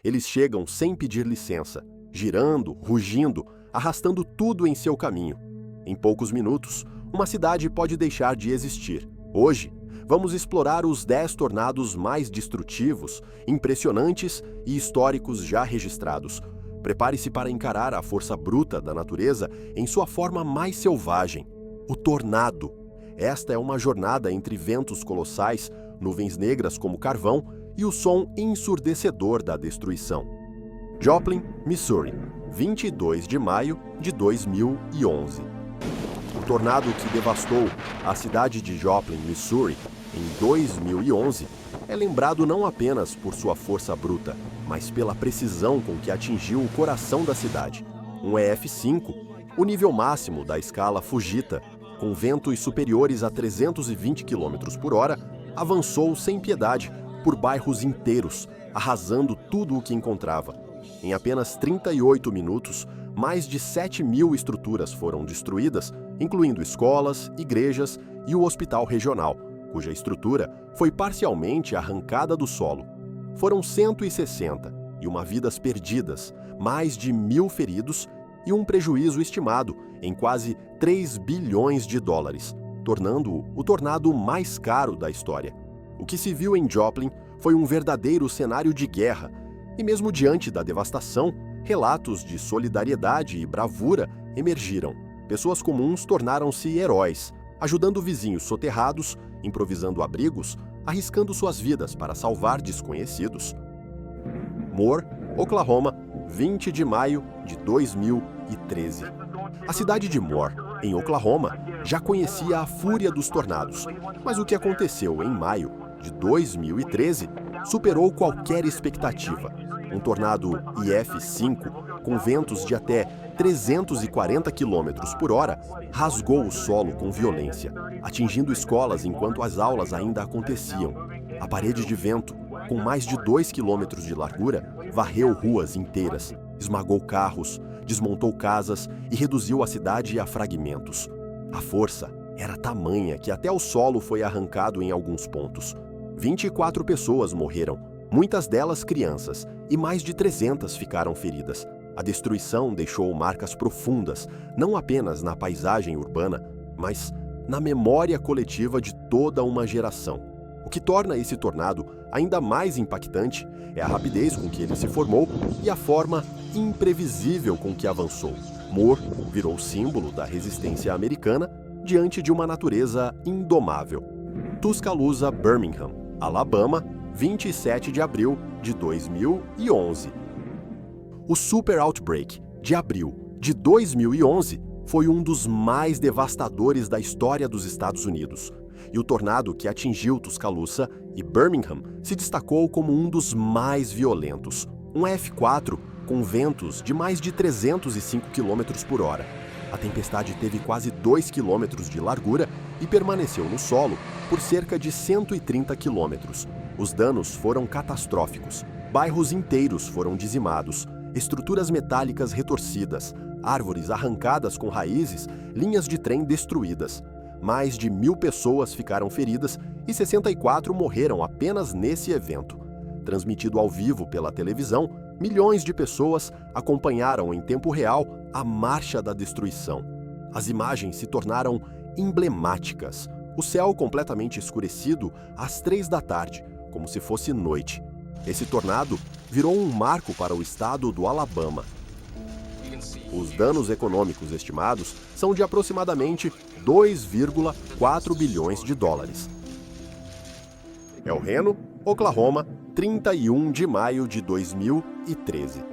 Eles chegam sem pedir licença, girando, rugindo, arrastando tudo em seu caminho. Em poucos minutos, uma cidade pode deixar de existir. Hoje, vamos explorar os 10 tornados mais destrutivos, impressionantes e históricos já registrados. Prepare-se para encarar a força bruta da natureza em sua forma mais selvagem, o tornado. Esta é uma jornada entre ventos colossais, nuvens negras como carvão e o som ensurdecedor da destruição. Joplin, Missouri, 22 de maio de 2011. O tornado que devastou a cidade de Joplin, Missouri, em 2011, é lembrado não apenas por sua força bruta, mas pela precisão com que atingiu o coração da cidade. Um EF5, o nível máximo da escala Fujita, com ventos superiores a 320 km por hora, avançou sem piedade por bairros inteiros, arrasando tudo o que encontrava. Em apenas 38 minutos, mais de 7.000 estruturas foram destruídas, incluindo escolas, igrejas e o hospital regional, cuja estrutura foi parcialmente arrancada do solo. Foram 160 e vidas perdidas, mais de 1.000 feridos e um prejuízo estimado em quase 3 bilhões de dólares, tornando-o o tornado mais caro da história. O que se viu em Joplin foi um verdadeiro cenário de guerra, e mesmo diante da devastação, relatos de solidariedade e bravura emergiram. Pessoas comuns tornaram-se heróis, ajudando vizinhos soterrados, improvisando abrigos, arriscando suas vidas para salvar desconhecidos. Moore, Oklahoma, 20 de maio de 2013. A cidade de Moore, em Oklahoma, já conhecia a fúria dos tornados, mas o que aconteceu em maio de 2013 superou qualquer expectativa. Um tornado EF5, com ventos de até 340 km por hora, rasgou o solo com violência, atingindo escolas enquanto as aulas ainda aconteciam. A parede de vento, com mais de 2 km de largura, varreu ruas inteiras, esmagou carros, desmontou casas e reduziu a cidade a fragmentos. A força era tamanha que até o solo foi arrancado em alguns pontos. 24 pessoas morreram, muitas delas crianças, e mais de 300 ficaram feridas. A destruição deixou marcas profundas, não apenas na paisagem urbana, mas na memória coletiva de toda uma geração. O que torna esse tornado ainda mais impactante é a rapidez com que ele se formou e a forma imprevisível com que avançou. Moore virou símbolo da resistência americana diante de uma natureza indomável. Tuscaloosa, Birmingham, Alabama, 27 de abril de 2011. O Super Outbreak de abril de 2011 foi um dos mais devastadores da história dos Estados Unidos, e o tornado que atingiu Tuscaloosa e Birmingham se destacou como um dos mais violentos. Um F4 com ventos de mais de 305 km por hora. A tempestade teve quase 2 km de largura e permaneceu no solo por cerca de 130 km. Os danos foram catastróficos. Bairros inteiros foram dizimados, estruturas metálicas retorcidas, árvores arrancadas com raízes, linhas de trem destruídas. Mais de 1.000 pessoas ficaram feridas e 64 morreram apenas nesse evento. Transmitido ao vivo pela televisão, milhões de pessoas acompanharam em tempo real a marcha da destruição. As imagens se tornaram emblemáticas. O céu completamente escurecido às 3 da tarde, como se fosse noite. Esse tornado virou um marco para o estado do Alabama. Os danos econômicos estimados são de aproximadamente 2,4 bilhões de dólares. El Reno, Oklahoma, 31 de maio de 2013.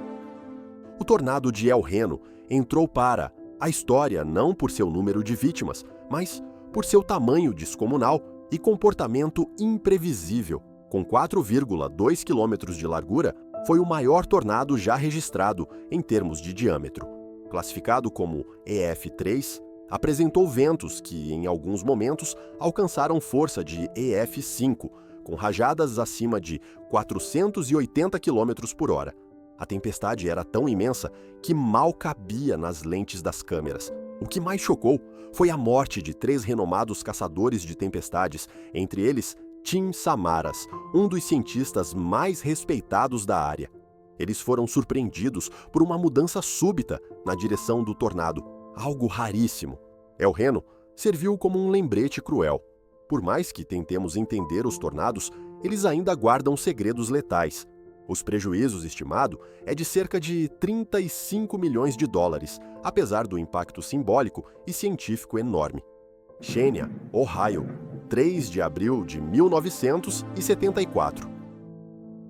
O tornado de El Reno entrou para a história não por seu número de vítimas, mas por seu tamanho descomunal e comportamento imprevisível. Com 4,2 quilômetros de largura, foi o maior tornado já registrado em termos de diâmetro. Classificado como EF3, apresentou ventos que, em alguns momentos, alcançaram força de EF5, com rajadas acima de 480 km por hora. A tempestade era tão imensa que mal cabia nas lentes das câmeras. O que mais chocou foi a morte de 3 renomados caçadores de tempestades, entre eles Tim Samaras, um dos cientistas mais respeitados da área. Eles foram surpreendidos por uma mudança súbita na direção do tornado, algo raríssimo. El Reno serviu como um lembrete cruel. Por mais que tentemos entender os tornados, eles ainda guardam segredos letais. Os prejuízos estimados é de cerca de 35 milhões de dólares, apesar do impacto simbólico e científico enorme. Xenia, Ohio, 3 de abril de 1974.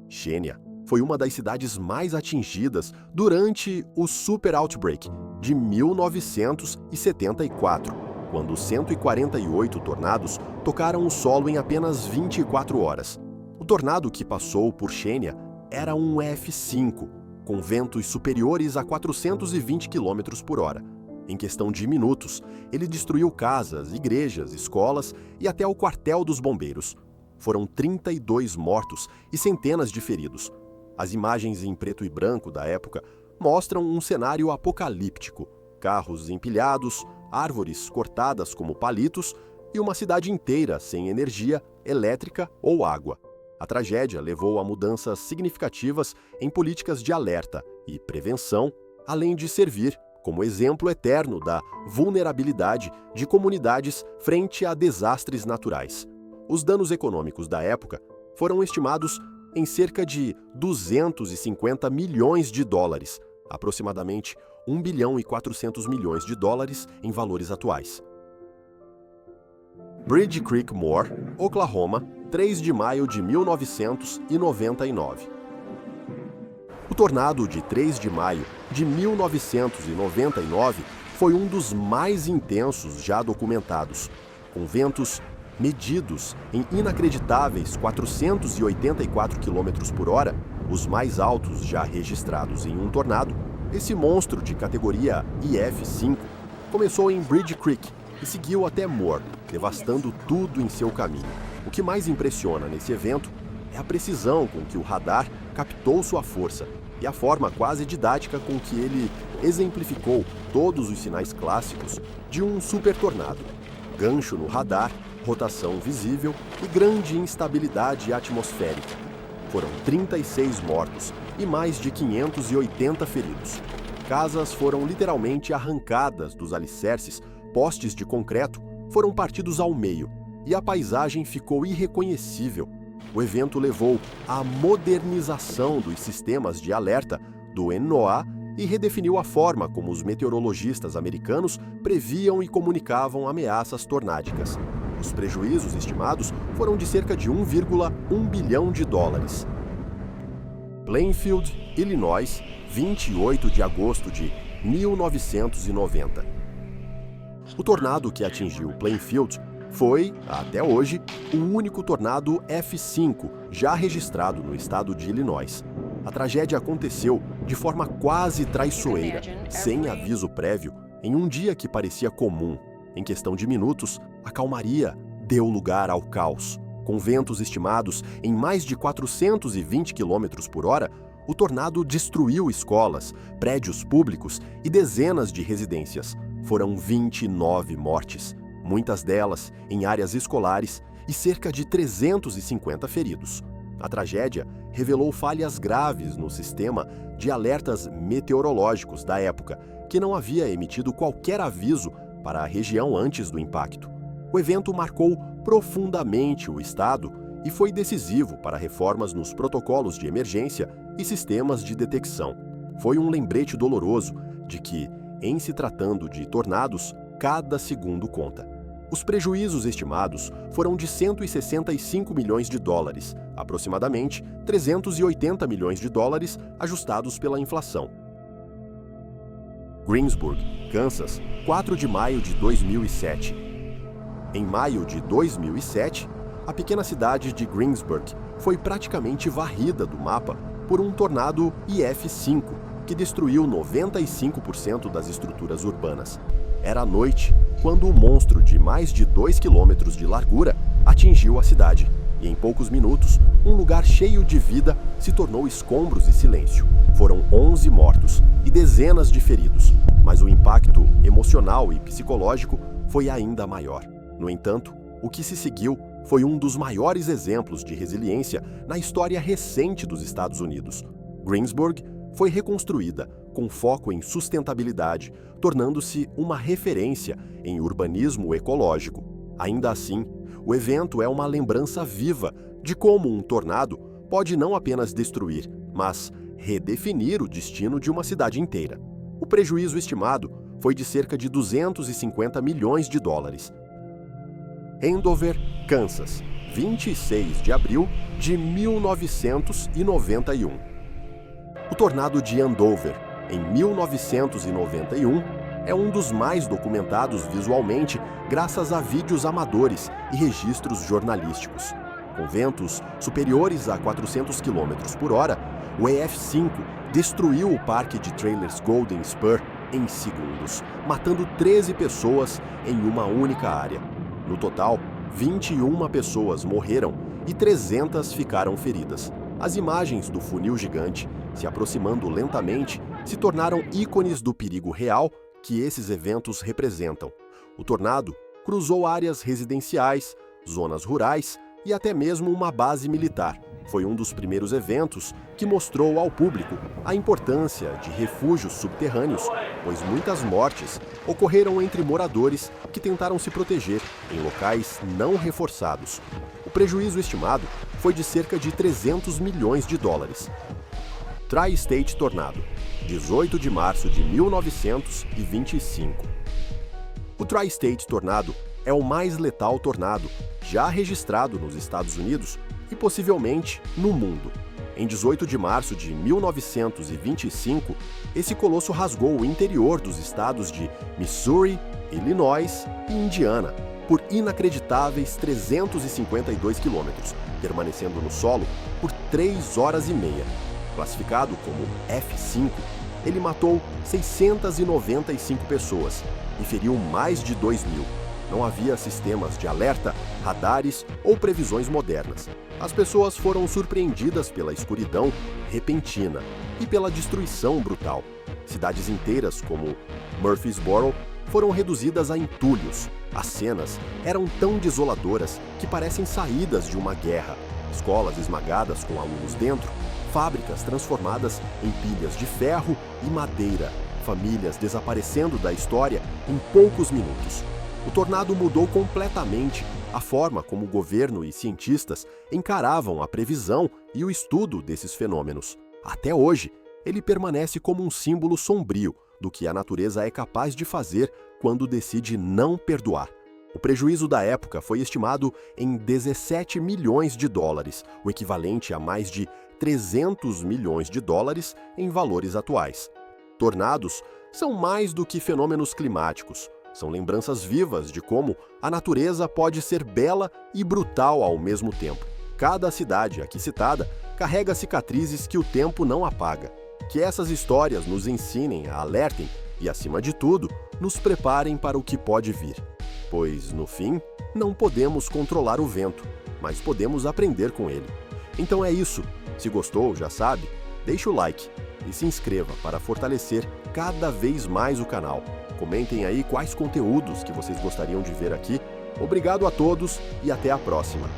Xenia foi uma das cidades mais atingidas durante o Super Outbreak de 1974, quando 148 tornados tocaram o solo em apenas 24 horas. O tornado que passou por Xenia era um F5, com ventos superiores a 420 km por hora. Em questão de minutos, ele destruiu casas, igrejas, escolas e até o quartel dos bombeiros. Foram 32 mortos e centenas de feridos. As imagens em preto e branco da época mostram um cenário apocalíptico: carros empilhados, árvores cortadas como palitos e uma cidade inteira sem energia elétrica ou água. A tragédia levou a mudanças significativas em políticas de alerta e prevenção, além de servir como exemplo eterno da vulnerabilidade de comunidades frente a desastres naturais. Os danos econômicos da época foram estimados em cerca de 250 milhões de dólares, aproximadamente 1 bilhão e 400 milhões de dólares em valores atuais. Bridge Creek Moor, Oklahoma, 3 de maio de 1999. O tornado de 3 de maio de 1999 foi um dos mais intensos já documentados, com ventos medidos em inacreditáveis 484 km por hora, os mais altos já registrados em um tornado. Esse monstro de categoria IF5 começou em Bridge Creek e seguiu até Moore, devastando tudo em seu caminho. O que mais impressiona nesse evento é a precisão com que o radar captou sua força e a forma quase didática com que ele exemplificou todos os sinais clássicos de um super tornado: gancho no radar, rotação visível e grande instabilidade atmosférica. Foram 36 mortos e mais de 580 feridos. Casas foram literalmente arrancadas dos alicerces, postes de concreto foram partidos ao meio e a paisagem ficou irreconhecível. O evento levou à modernização dos sistemas de alerta do NOAA e redefiniu a forma como os meteorologistas americanos previam e comunicavam ameaças tornádicas. Os prejuízos estimados foram de cerca de 1,1 bilhão de dólares. Plainfield, Illinois, 28 de agosto de 1990. O tornado que atingiu Plainfield foi, até hoje, o único tornado F5 já registrado no estado de Illinois. A tragédia aconteceu de forma quase traiçoeira, sem aviso prévio, em um dia que parecia comum. Em questão de minutos, a calmaria deu lugar ao caos. Com ventos estimados em mais de 420 km por hora, o tornado destruiu escolas, prédios públicos e dezenas de residências. Foram 29 mortes, muitas delas em áreas escolares, e cerca de 350 feridos. A tragédia revelou falhas graves no sistema de alertas meteorológicos da época, que não havia emitido qualquer aviso para a região antes do impacto. O evento marcou profundamente o estado e foi decisivo para reformas nos protocolos de emergência e sistemas de detecção. Foi um lembrete doloroso de que, em se tratando de tornados, cada segundo conta. Os prejuízos estimados foram de 165 milhões de dólares, aproximadamente 380 milhões de dólares ajustados pela inflação. Greensburg, Kansas, 4 de maio de 2007. Em maio de 2007, a pequena cidade de Greensburg foi praticamente varrida do mapa por um tornado IF5, que destruiu 95% das estruturas urbanas. Era noite quando o monstro de mais de 2 quilômetros de largura atingiu a cidade, e em poucos minutos, um lugar cheio de vida se tornou escombros e silêncio. Foram 11 mortos e dezenas de feridos, mas o impacto emocional e psicológico foi ainda maior. No entanto, o que se seguiu foi um dos maiores exemplos de resiliência na história recente dos Estados Unidos. Greensburg foi reconstruída com foco em sustentabilidade, tornando-se uma referência em urbanismo ecológico. Ainda assim, o evento é uma lembrança viva de como um tornado pode não apenas destruir, mas redefinir o destino de uma cidade inteira. O prejuízo estimado foi de cerca de 250 milhões de dólares. Andover, Kansas, 26 de abril de 1991. O tornado de Andover, em 1991, é um dos mais documentados visualmente graças a vídeos amadores e registros jornalísticos. Com ventos superiores a 400 km por hora, o EF5 destruiu o parque de trailers Golden Spur em segundos, matando 13 pessoas em uma única área. No total, 21 pessoas morreram e 300 ficaram feridas. As imagens do funil gigante, se aproximando lentamente, se tornaram ícones do perigo real que esses eventos representam. O tornado cruzou áreas residenciais, zonas rurais e até mesmo uma base militar. Foi um dos primeiros eventos que mostrou ao público a importância de refúgios subterrâneos, pois muitas mortes ocorreram entre moradores que tentaram se proteger em locais não reforçados. O prejuízo estimado foi de cerca de 300 milhões de dólares. Tri-State Tornado, 18 de março de 1925. O Tri-State Tornado é o mais letal tornado já registrado nos Estados Unidos e possivelmente no mundo. Em 18 de março de 1925, esse colosso rasgou o interior dos estados de Missouri, Illinois e Indiana por inacreditáveis 352 quilômetros, permanecendo no solo por 3 horas e meia. Classificado como F5, ele matou 695 pessoas e feriu mais de 2.000. Não havia sistemas de alerta, radares ou previsões modernas. As pessoas foram surpreendidas pela escuridão repentina e pela destruição brutal. Cidades inteiras, como Murfreesboro, foram reduzidas a entulhos. As cenas eram tão desoladoras que parecem saídas de uma guerra. Escolas esmagadas com alunos dentro, fábricas transformadas em pilhas de ferro e madeira, famílias desaparecendo da história em poucos minutos. O tornado mudou completamente a forma como o governo e cientistas encaravam a previsão e o estudo desses fenômenos. Até hoje, ele permanece como um símbolo sombrio do que a natureza é capaz de fazer quando decide não perdoar. O prejuízo da época foi estimado em 17 milhões de dólares, o equivalente a mais de 300 milhões de dólares em valores atuais. Tornados são mais do que fenômenos climáticos. São lembranças vivas de como a natureza pode ser bela e brutal ao mesmo tempo. Cada cidade aqui citada carrega cicatrizes que o tempo não apaga. Que essas histórias nos ensinem, alertem e, acima de tudo, nos preparem para o que pode vir. Pois, no fim, não podemos controlar o vento, mas podemos aprender com ele. Então é isso. Se gostou, já sabe, deixe o like e se inscreva para fortalecer cada vez mais o canal. Comentem aí quais conteúdos que vocês gostariam de ver aqui. Obrigado a todos e até a próxima!